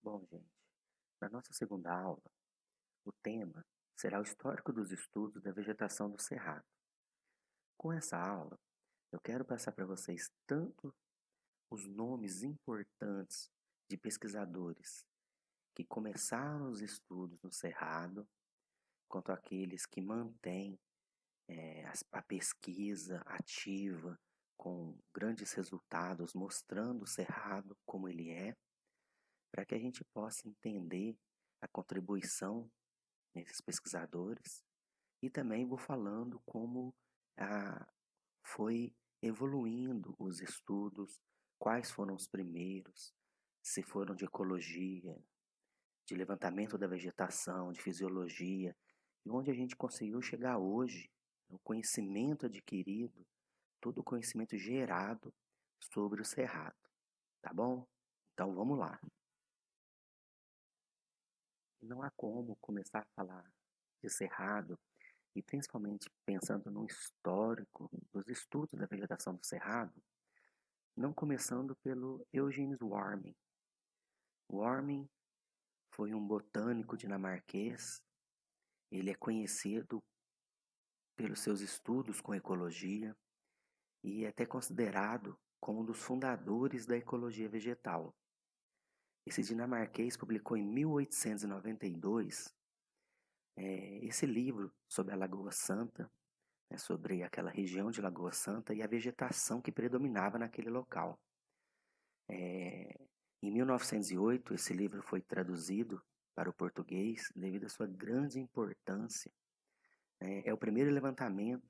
Bom, gente, na nossa segunda aula, o tema será o histórico dos estudos da vegetação do Cerrado. Com essa aula, eu quero passar para vocês tanto os nomes importantes de pesquisadores que começaram os estudos no Cerrado, quanto aqueles que mantêm a pesquisa ativa com grandes resultados, mostrando o Cerrado como ele é, para que a gente possa entender a contribuição nesses pesquisadores e também vou falando como ah, foi evoluindo os estudos, quais foram os primeiros, se foram de ecologia, de levantamento da vegetação, de fisiologia, e onde a gente conseguiu chegar hoje, o conhecimento adquirido, todo o conhecimento gerado sobre o cerrado, tá bom? Então vamos lá. Não há como começar a falar de cerrado e principalmente pensando no histórico dos estudos da vegetação do Cerrado, não começando pelo Eugenius Warming. Warming foi um botânico dinamarquês, ele é conhecido pelos seus estudos com ecologia e é até considerado como um dos fundadores da ecologia vegetal. Esse dinamarquês publicou em 1892 esse livro sobre a Lagoa Santa, sobre aquela região de Lagoa Santa e a vegetação que predominava naquele local. Em 1908, esse livro foi traduzido para o português devido à sua grande importância. É o primeiro levantamento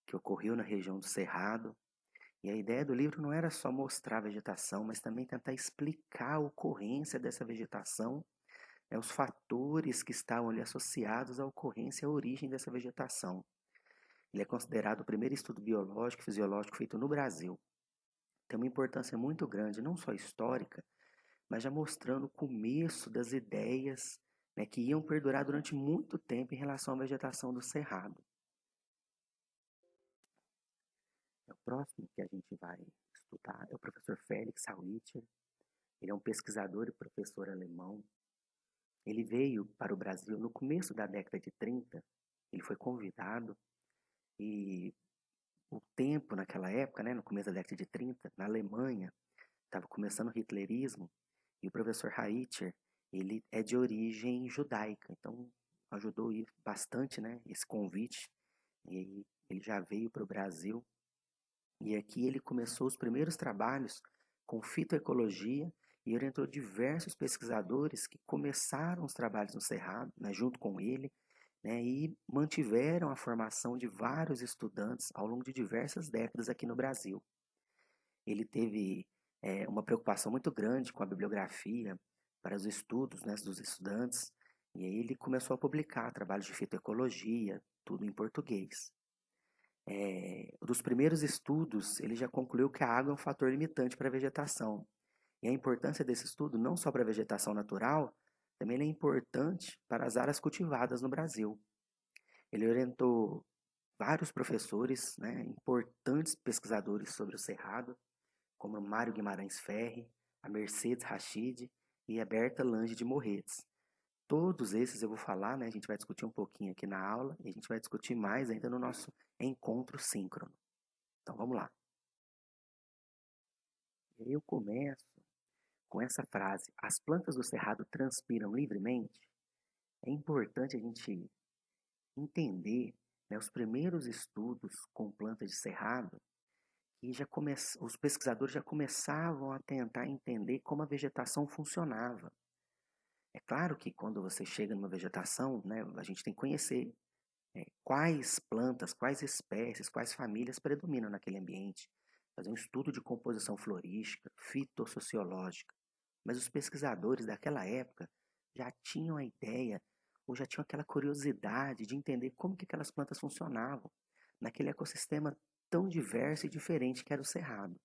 que ocorreu na região do Cerrado, e a ideia do livro não era só mostrar a vegetação, mas também tentar explicar a ocorrência dessa vegetação, os fatores que estavam ali associados à ocorrência e à origem dessa vegetação. Ele é considerado o primeiro estudo biológico e fisiológico feito no Brasil. Tem uma importância muito grande, não só histórica, mas já mostrando o começo das ideias, né, que iam perdurar durante muito tempo em relação à vegetação do cerrado. O próximo que a gente vai estudar é o professor Felix Hauicher. Ele é um pesquisador e professor alemão. Ele veio para o Brasil no começo da década de 30. Ele foi convidado e o tempo naquela época, né, no começo da década de 30, na Alemanha, estava começando o hitlerismo e o professor Haicher, ele é de origem judaica, então ajudou bastante, né, esse convite. E ele já veio para o Brasil e aqui ele começou os primeiros trabalhos com fitoecologia e orientou diversos pesquisadores que começaram os trabalhos no Cerrado, né, junto com ele, né, e mantiveram a formação de vários estudantes ao longo de diversas décadas aqui no Brasil. Ele teve uma preocupação muito grande com a bibliografia para os estudos, né, dos estudantes, e aí ele começou a publicar trabalhos de fitoecologia, tudo em português. Dos primeiros estudos, ele já concluiu que a água é um fator limitante para a vegetação. E a importância desse estudo, não só para a vegetação natural, também é importante para as áreas cultivadas no Brasil. Ele orientou vários professores, né, importantes pesquisadores sobre o Cerrado, como Mário Guimarães Ferri, a Mercedes Rachid e a Berta Lange de Morretes. Todos esses eu vou falar, né? A gente vai discutir um pouquinho aqui na aula e a gente vai discutir mais ainda no nosso encontro síncrono. Então vamos lá. Eu começo com essa frase: as plantas do cerrado transpiram livremente. É importante a gente entender, né, os primeiros estudos com plantas de cerrado e os pesquisadores já começavam a tentar entender como a vegetação funcionava. É claro que quando você chega numa vegetação, né, a gente tem que conhecer quais plantas, quais espécies, quais famílias predominam naquele ambiente, fazer um estudo de composição florística, fitossociológica. Mas os pesquisadores daquela época já tinham a ideia ou já tinham aquela curiosidade de entender como que aquelas plantas funcionavam naquele ecossistema tão diverso e diferente que era o cerrado.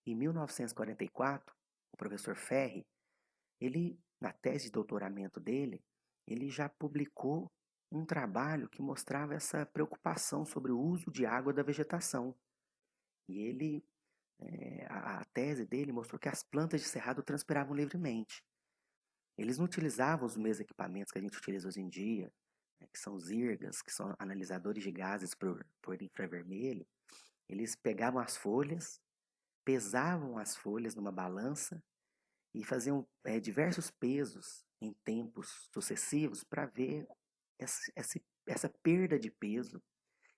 Em 1944, o professor Ferri, ele, na tese de doutoramento dele, ele já publicou um trabalho que mostrava essa preocupação sobre o uso de água da vegetação. E ele, a tese dele mostrou que as plantas de cerrado transpiravam livremente. Eles não utilizavam os mesmos equipamentos que a gente utiliza hoje em dia, né, que são os IRGAs, que são analisadores de gases por infravermelho. Eles pegavam as folhas, pesavam as folhas numa balança e faziam diversos pesos em tempos sucessivos para ver essa perda de peso.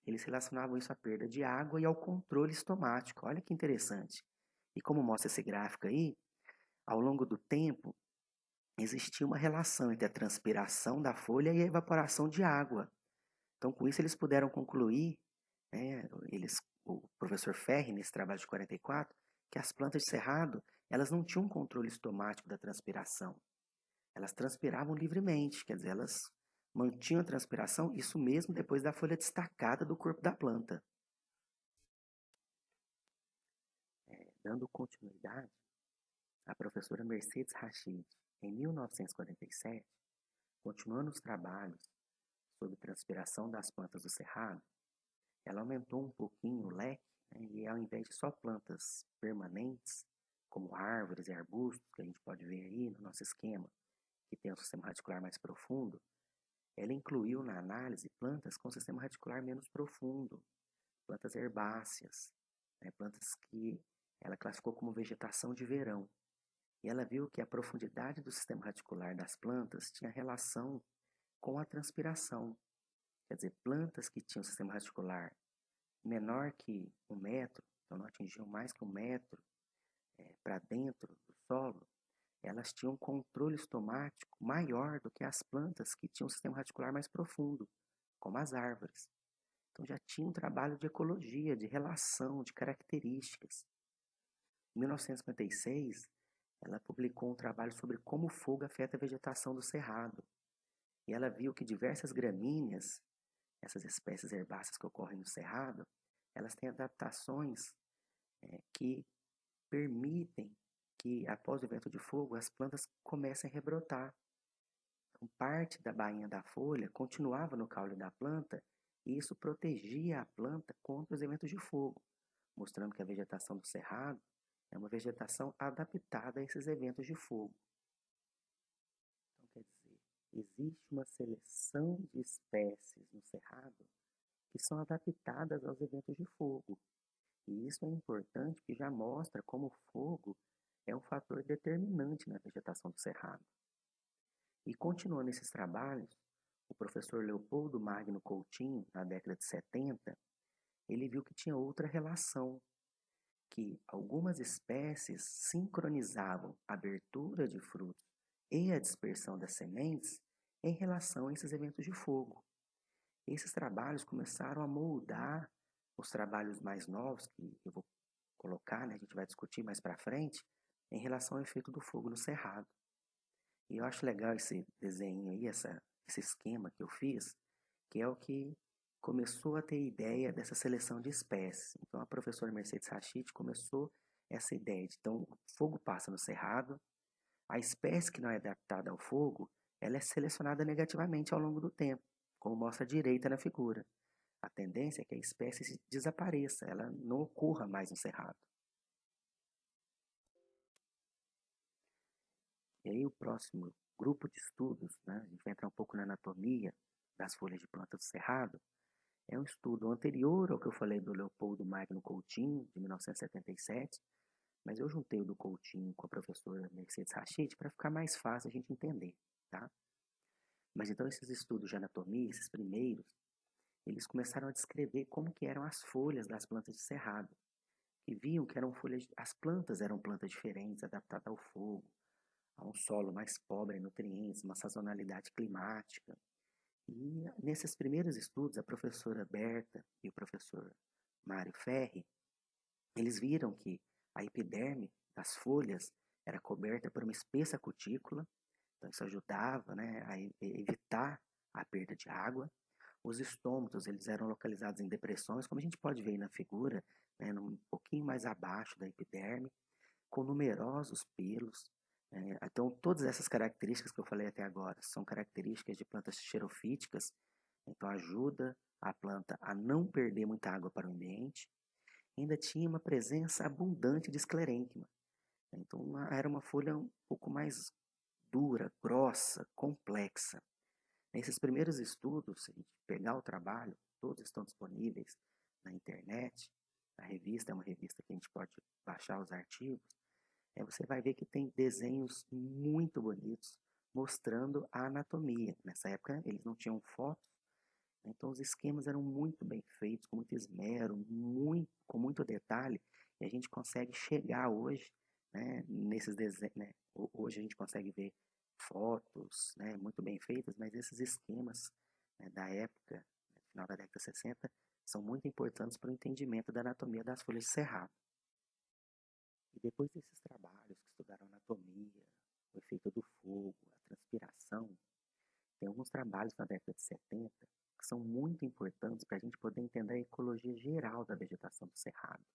Eles relacionavam isso à perda de água e ao controle estomático. Olha que interessante. E como mostra esse gráfico aí, ao longo do tempo, existia uma relação entre a transpiração da folha e a evaporação de água. Então, com isso, eles puderam concluir, né, o professor Ferri, nesse trabalho de 44, que as plantas de cerrado elas não tinham um controle estomático da transpiração. Elas transpiravam livremente, quer dizer, elas mantinham a transpiração, isso mesmo depois da folha destacada do corpo da planta. Dando continuidade, a professora Mercedes Rachid, em 1947, continuando os trabalhos sobre transpiração das plantas do cerrado, ela aumentou um pouquinho o leque, né, e ao invés de só plantas permanentes, como árvores e arbustos, que a gente pode ver aí no nosso esquema, que tem um sistema radicular mais profundo, ela incluiu na análise plantas com sistema radicular menos profundo, plantas herbáceas, né, plantas que ela classificou como vegetação de verão. E ela viu que a profundidade do sistema radicular das plantas tinha relação com a transpiração. Quer dizer, plantas que tinham sistema radicular menor que 1 metro, então não atingiam mais que 1 metro para dentro do solo, elas tinham um controle estomático maior do que as plantas que tinham um sistema radicular mais profundo, como as árvores. Então já tinha um trabalho de ecologia, de relação, de características. Em 1956, ela publicou um trabalho sobre como o fogo afeta a vegetação do cerrado. E ela viu que diversas gramíneas, essas espécies herbáceas que ocorrem no cerrado, elas têm adaptações que permitem que, após o vento de fogo, as plantas comecem a rebrotar. Então, parte da bainha da folha continuava no caule da planta e isso protegia a planta contra os eventos de fogo, mostrando que a vegetação do cerrado é uma vegetação adaptada a esses eventos de fogo. Então, quer dizer, existe uma seleção de espécies no cerrado que são adaptadas aos eventos de fogo. E isso é importante porque já mostra como o fogo é um fator determinante na vegetação do cerrado. E continuando esses trabalhos, o professor Leopoldo Magno Coutinho, na década de 70, ele viu que tinha outra relação, que algumas espécies sincronizavam a abertura de frutos e a dispersão das sementes em relação a esses eventos de fogo. Esses trabalhos começaram a moldar os trabalhos mais novos, que eu vou colocar, né, a gente vai discutir mais para frente, em relação ao efeito do fogo no cerrado. E eu acho legal esse desenho aí, esse esquema que eu fiz, que é o que começou a ter ideia dessa seleção de espécies. Então a professora Mercedes Rachid começou essa ideia de, então, o fogo passa no cerrado, a espécie que não é adaptada ao fogo, ela é selecionada negativamente ao longo do tempo, como mostra a direita na figura. A tendência é que a espécie desapareça, ela não ocorra mais no cerrado. E aí o próximo grupo de estudos, né, a gente vai entrar um pouco na anatomia das folhas de planta do cerrado, é um estudo anterior ao que eu falei do Leopoldo Magno Coutinho, de 1977, mas eu juntei o do Coutinho com a professora Mercedes Rachid para ficar mais fácil a gente entender, tá? Mas então esses estudos de anatomia, esses primeiros, eles começaram a descrever como que eram as folhas das plantas de cerrado, e viam que eram folhas, as plantas eram plantas diferentes, adaptadas ao fogo, a um solo mais pobre em nutrientes, uma sazonalidade climática. E nesses primeiros estudos, a professora Berta e o professor Mário Ferri, eles viram que a epiderme das folhas era coberta por uma espessa cutícula, então isso ajudava, né, a evitar a perda de água. Os estômatos, eles eram localizados em depressões, como a gente pode ver aí na figura, né, um pouquinho mais abaixo da epiderme, com numerosos pelos. Então, todas essas características que eu falei até agora são características de plantas xerofíticas, então ajuda a planta a não perder muita água para o ambiente. Ainda tinha uma presença abundante de esclerênquima, então era uma folha um pouco mais dura, grossa, complexa. Nesses primeiros estudos, se a gente pegar o trabalho, todos estão disponíveis na internet. A revista é uma revista que a gente pode baixar os artigos. Você vai ver que tem desenhos muito bonitos mostrando a anatomia. Nessa época eles não tinham fotos, então os esquemas eram muito bem feitos, com muito esmero, com muito detalhe, e a gente consegue chegar hoje, né, nesses desenhos, né, hoje a gente consegue ver fotos, né, muito bem feitas, mas esses esquemas, né, da época, né, final da década de 60, são muito importantes para o entendimento da anatomia das folhas de cerrado. E depois desses trabalhos que estudaram anatomia, o efeito do fogo, a transpiração, tem alguns trabalhos na década de 70 que são muito importantes para a gente poder entender a ecologia geral da vegetação do cerrado.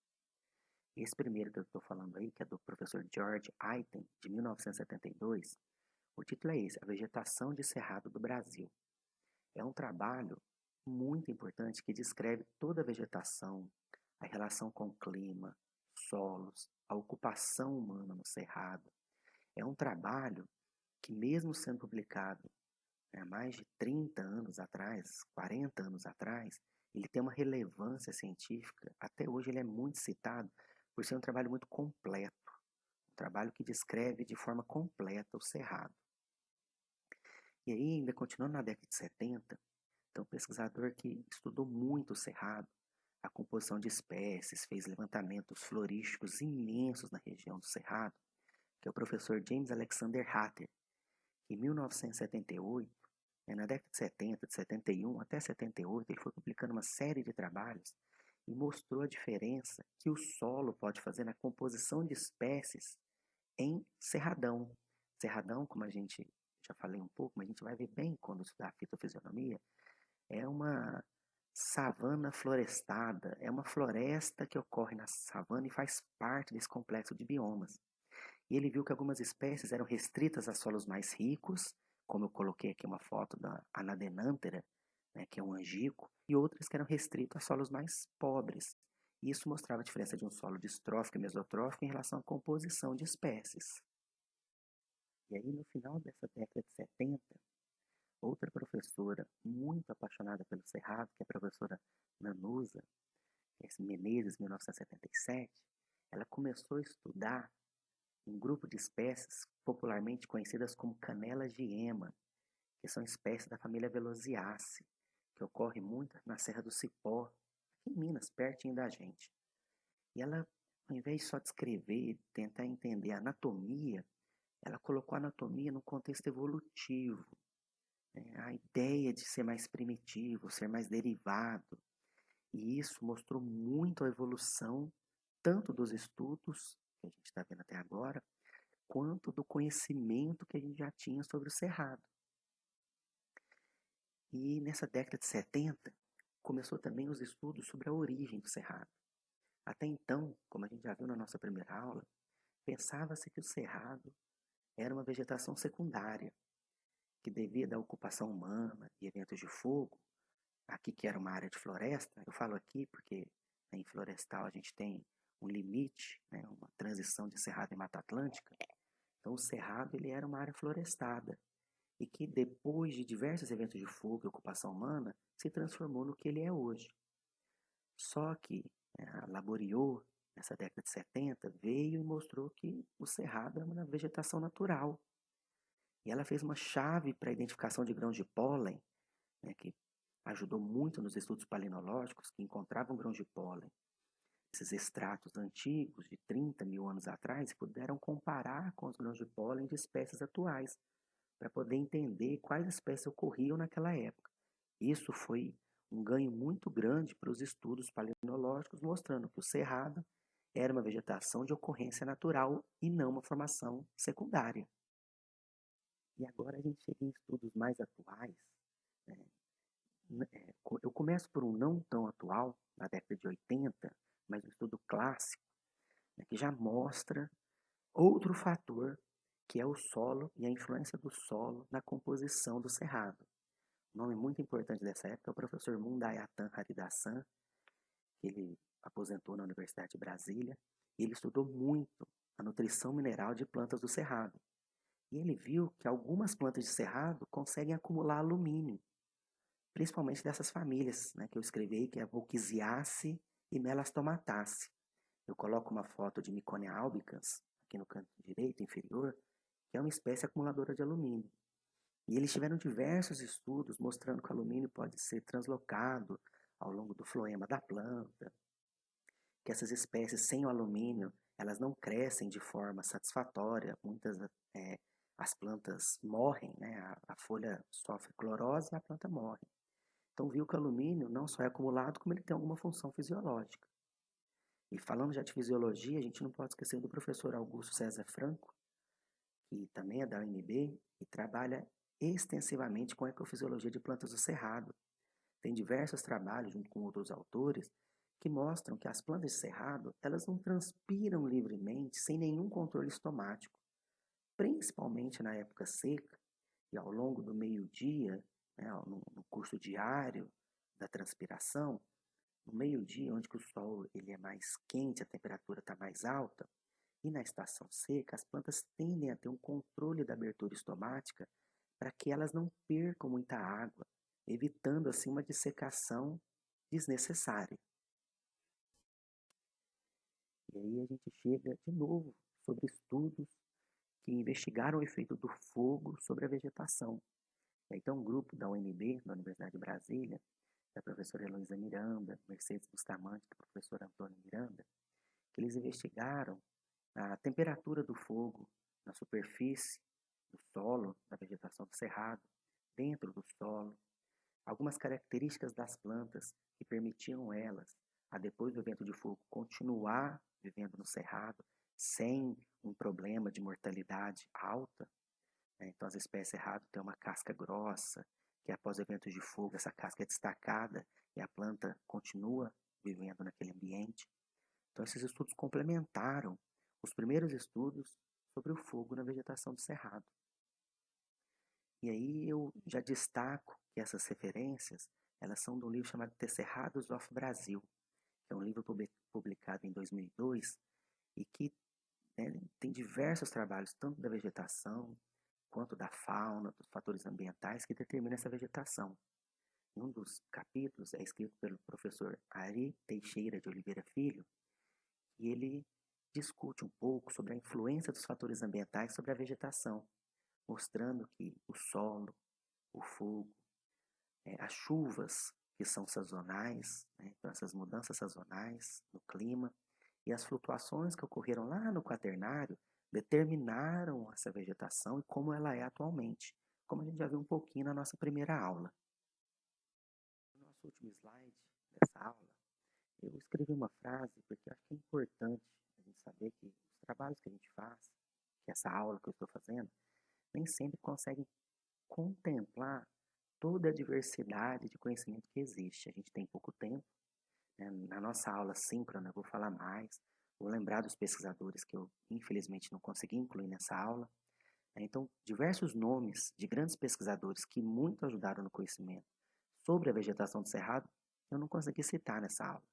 Esse primeiro que eu estou falando aí, que é do professor George Ayten, de 1972, o título é esse, A Vegetação de Cerrado do Brasil. É um trabalho muito importante que descreve toda a vegetação, a relação com o clima, solos, a ocupação humana no cerrado. É um trabalho que, mesmo sendo publicado há mais de 30 anos atrás, 40 anos atrás, ele tem uma relevância científica. Até hoje ele é muito citado por ser um trabalho muito completo, um trabalho que descreve de forma completa o cerrado. E aí, ainda continuando na década de 70, então, um pesquisador que estudou muito o cerrado, a composição de espécies, fez levantamentos florísticos imensos na região do cerrado, que é o professor James Alexander Hatter, que em 1978, na década de 70, de 71 até 78, ele foi publicando uma série de trabalhos e mostrou a diferença que o solo pode fazer na composição de espécies em cerradão. Cerradão, como a gente já falei um pouco, mas a gente vai ver bem quando estudar a fitofisionomia, é uma savana florestada, é uma floresta que ocorre na savana e faz parte desse complexo de biomas. E ele viu que algumas espécies eram restritas a solos mais ricos, como eu coloquei aqui uma foto da Anadenanthera, né, que é um angico, e outras que eram restritas a solos mais pobres. E isso mostrava a diferença de um solo distrófico e mesotrófico em relação à composição de espécies. E aí, no final dessa década de 70, outra professora muito apaixonada pelo cerrado, que é a professora Nanusa Menezes, 1977, ela começou a estudar um grupo de espécies popularmente conhecidas como canelas de ema, que são espécies da família Velociaceae, que ocorre muito na Serra do Cipó, aqui em Minas, pertinho da gente. E ela, ao invés de só descrever, tentar entender a anatomia, ela colocou a anatomia no contexto evolutivo, né? A ideia de ser mais primitivo, ser mais derivado. E isso mostrou muito a evolução, tanto dos estudos que a gente está vendo até agora, quanto do conhecimento que a gente já tinha sobre o cerrado. E nessa década de 70, começou também os estudos sobre a origem do cerrado. Até então, como a gente já viu na nossa primeira aula, pensava-se que o cerrado era uma vegetação secundária, que devido à ocupação humana e eventos de fogo, aqui que era uma área de floresta, eu falo aqui porque em florestal a gente tem um limite, né, uma transição de cerrado e mata atlântica. Então o cerrado ele era uma área florestada e que depois de diversos eventos de fogo e ocupação humana se transformou no que ele é hoje. Só que a Laboriot, nessa década de 70, veio e mostrou que o cerrado é uma vegetação natural. E ela fez uma chave para a identificação de grãos de pólen, né, que ajudou muito nos estudos palinológicos que encontravam grãos de pólen. Esses extratos antigos, de 30 mil anos atrás, puderam comparar com os grãos de pólen de espécies atuais, para poder entender quais espécies ocorriam naquela época. Isso foi um ganho muito grande para os estudos palinológicos, mostrando que o cerrado era uma vegetação de ocorrência natural e não uma formação secundária. E agora a gente chega em estudos mais atuais, né? Eu começo por um não tão atual, na década de 80, mas um estudo clássico, né, que já mostra outro fator, que é o solo e a influência do solo na composição do cerrado. Um nome muito importante dessa época é o professor Mundayatan Haridasan, que ele aposentou na Universidade de Brasília, e ele estudou muito a nutrição mineral de plantas do cerrado. E ele viu que algumas plantas de cerrado conseguem acumular alumínio, principalmente dessas famílias, né, que eu escrevi, que é a Volquiziaceae e Melastomataceae. Eu coloco uma foto de Miconia albicans aqui no canto direito inferior, que é uma espécie acumuladora de alumínio. E eles tiveram diversos estudos mostrando que o alumínio pode ser translocado ao longo do floema da planta, que essas espécies sem o alumínio elas não crescem de forma satisfatória. Muitas as plantas morrem, né? A folha sofre clorose e a planta morre. Então viu que o alumínio não só é acumulado, como ele tem alguma função fisiológica. E falando já de fisiologia, a gente não pode esquecer do professor Augusto César Franco, que também é da UNB e trabalha extensivamente com a ecofisiologia de plantas do cerrado. Tem diversos trabalhos, junto com outros autores, que mostram que as plantas de cerrado elas não transpiram livremente sem nenhum controle estomático, principalmente na época seca e ao longo do meio-dia, né, no curso diário da transpiração, no meio-dia, onde que o sol ele é mais quente, a temperatura está mais alta, e na estação seca, as plantas tendem a ter um controle da abertura estomática para que elas não percam muita água, evitando assim uma dessecação desnecessária. E aí a gente chega de novo sobre estudos que investigaram o efeito do fogo sobre a vegetação. E aí tem um grupo da UNB, da Universidade de Brasília, da professora Heloísa Miranda, Mercedes Bustamante, do professor Antônio Miranda, que eles investigaram a temperatura do fogo na superfície do solo, da vegetação do cerrado, dentro do solo, algumas características das plantas que permitiam elas, a depois do evento de fogo, continuar vivendo no cerrado sem um problema de mortalidade alta. Né? Então, as espécies cerrado têm uma casca grossa, que após eventos de fogo, essa casca é destacada e a planta continua vivendo naquele ambiente. Então, esses estudos complementaram os primeiros estudos sobre o fogo na vegetação do cerrado. E aí eu já destaco que essas referências, elas são de um livro chamado The Cerrados of Brazil, que é um livro publicado em 2002 e que tem diversos trabalhos, tanto da vegetação, quanto da fauna, dos fatores ambientais que determinam essa vegetação. Um dos capítulos é escrito pelo professor Ari Teixeira de Oliveira Filho, e ele discute um pouco sobre a influência dos fatores ambientais sobre a vegetação, mostrando que o solo, o fogo, as chuvas que são sazonais, né, então essas mudanças sazonais no clima e as flutuações que ocorreram lá no quaternário determinaram essa vegetação e como ela é atualmente, como a gente já viu um pouquinho na nossa primeira aula. No nosso último slide dessa aula, eu escrevi uma frase porque acho que é importante a gente saber que os trabalhos que a gente faz, que essa aula que eu estou fazendo, nem sempre conseguem contemplar toda a diversidade de conhecimento que existe. A gente tem pouco tempo, né? Na nossa aula síncrona eu vou falar mais, vou lembrar dos pesquisadores que eu infelizmente não consegui incluir nessa aula. Então, diversos nomes de grandes pesquisadores que muito ajudaram no conhecimento sobre a vegetação do cerrado, eu não consegui citar nessa aula.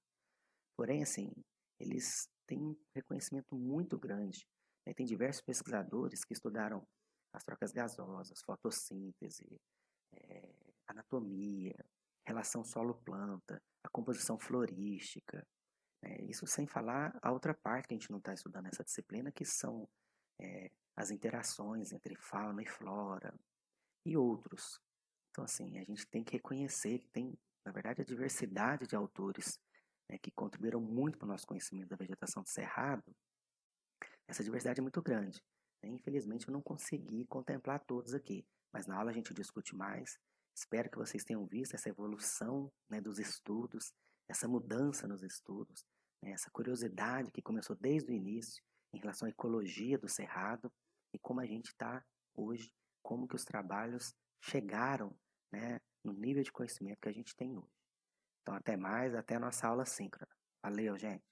Porém, assim, eles têm um reconhecimento muito grande. Né? Tem diversos pesquisadores que estudaram as trocas gasosas, fotossíntese, anatomia, relação solo-planta, a composição florística. Né? Isso sem falar a outra parte que a gente não está estudando nessa disciplina, que são as interações entre fauna e flora e outros. Então, assim, a gente tem que reconhecer que tem, na verdade, a diversidade de autores que contribuíram muito para o nosso conhecimento da vegetação do cerrado. Essa diversidade é muito grande. Né? Infelizmente, eu não consegui contemplar todos aqui, mas na aula a gente discute mais. Espero que vocês tenham visto essa evolução, né, dos estudos, essa mudança nos estudos, né, essa curiosidade que começou desde o início em relação à ecologia do cerrado e como a gente está hoje, como que os trabalhos chegaram, né, no nível de conhecimento que a gente tem hoje. Então, até mais, até a nossa aula síncrona. Valeu, gente!